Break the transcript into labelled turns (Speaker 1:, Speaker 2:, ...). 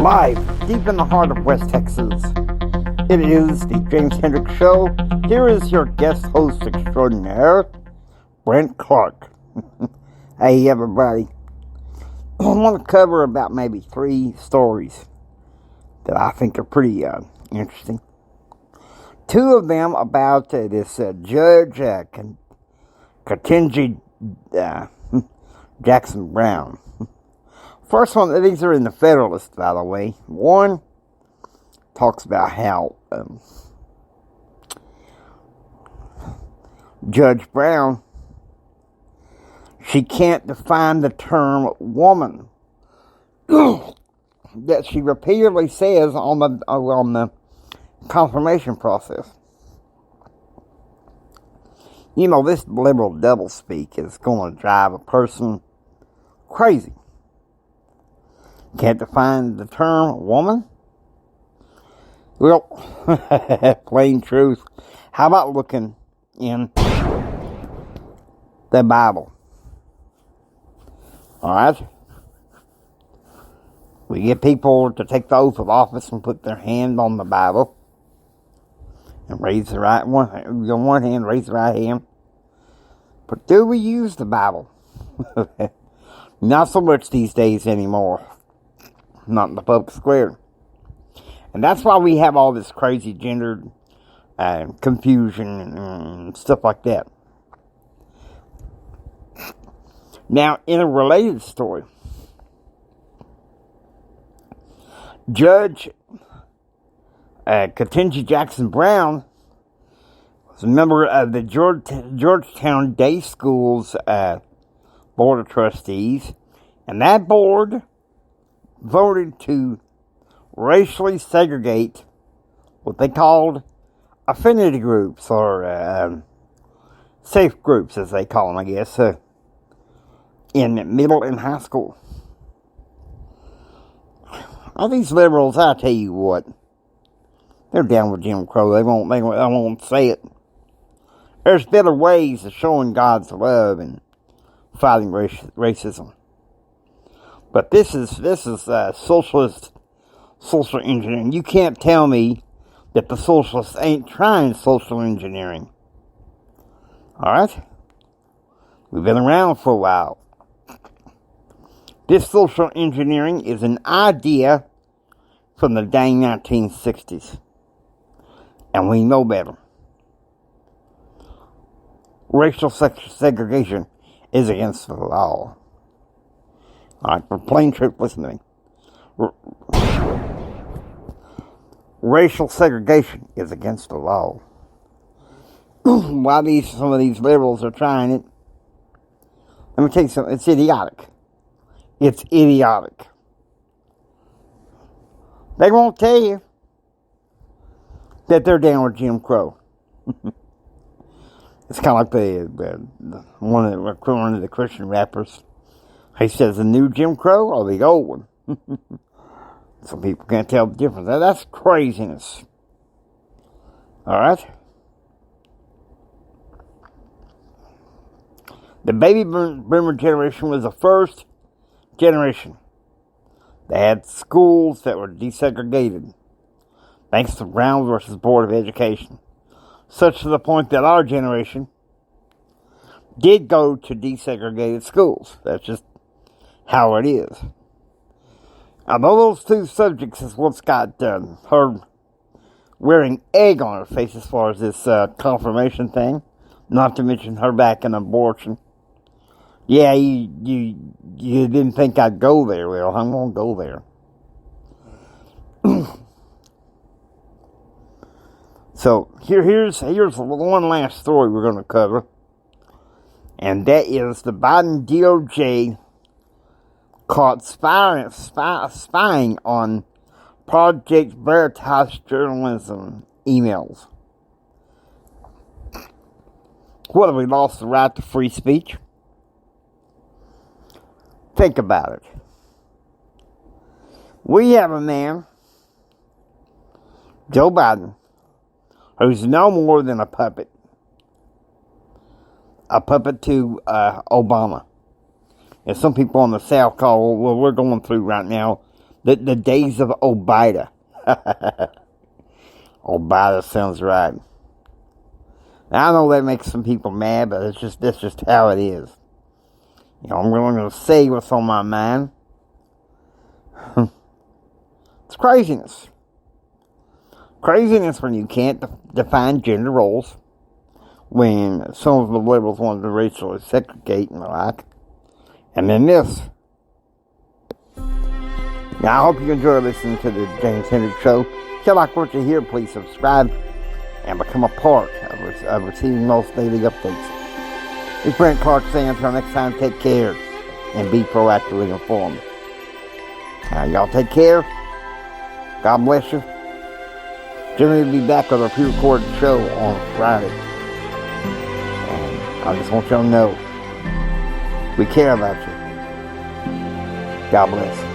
Speaker 1: Live, deep in the heart of West Texas, it is the James Hendricks Show. Here is your guest host extraordinaire, Brent Clark. Hey everybody, I want to cover about maybe 3 stories that I think are pretty interesting. 2 of them about this Judge Ketanji Jackson Brown. First one, these are in the Federalist, by the way. One talks about how Judge Brown, she can't define the term woman that she repeatedly says on the confirmation process. You know, this liberal doublespeak is going to drive a person crazy. Can't define the term woman? Well, plain truth. How about looking in the Bible? Alright? We get people to take the oath of office and put their hand on the Bible. And raise the right one hand, raise the right hand. But do we use the Bible? Not so much these days anymore. Not in the public square. And that's why we have all this crazy gender confusion and stuff like that. Now, in a related story, Judge Ketanji Jackson Brown was a member of the Georgetown Day School's Board of Trustees, and that board voted to racially segregate what they called affinity groups, or safe groups, as they call them, I guess, in middle and high school. All these liberals, I tell you what, they're down with Jim Crow. They won't say it. There's better ways of showing God's love and fighting racism. But this is socialist social engineering. You can't tell me that the socialists ain't trying social engineering. Alright? We've been around for a while. This social engineering is an idea from the dang 1960s. And we know better. Racial segregation is against the law. Alright, for plain truth, listen to me. Racial segregation is against the law. Why some of these liberals are trying it, let me tell you something, it's idiotic. It's idiotic. They won't tell you that they're down with Jim Crow. It's kind of like one of the Christian rappers. He says, the new Jim Crow or the old one? Some people can't tell the difference. That's craziness. Alright? The baby boomer generation was the first generation that had schools that were desegregated, thanks to Brown versus Board of Education. Such to the point that our generation did go to desegregated schools. That's just how it is. Although those 2 subjects is what's got her wearing egg on her face as far as this confirmation thing, not to mention her back in abortion. Yeah, you didn't think I'd go there. Well, I'm gonna go there. So here's one last story we're going to cover, and that is the Biden DOJ caught spying on Project Veritas journalism emails. What, have we lost the right to free speech? Think about it. We have a man, Joe Biden, who's no more than a puppet to Obama. And some people in the South call, well, we're going through right now The days of Obida. Obida sounds right. Now, I know that makes some people mad, but that's just how it is. You know, I'm going to say what's on my mind. It's craziness. Craziness when you can't define gender roles. When some of the liberals wanted to racially segregate and the like. And then this. Now, I hope you enjoy listening to the James Hendricks Show. If you like what you hear, please subscribe and become a part of receiving most daily updates. It's Brent Clark saying until next time, take care and be proactively informed. Now, y'all take care. God bless you. Generally, we'll be back with our pre-recorded show on Friday. And I just want y'all to know we care about you. God bless.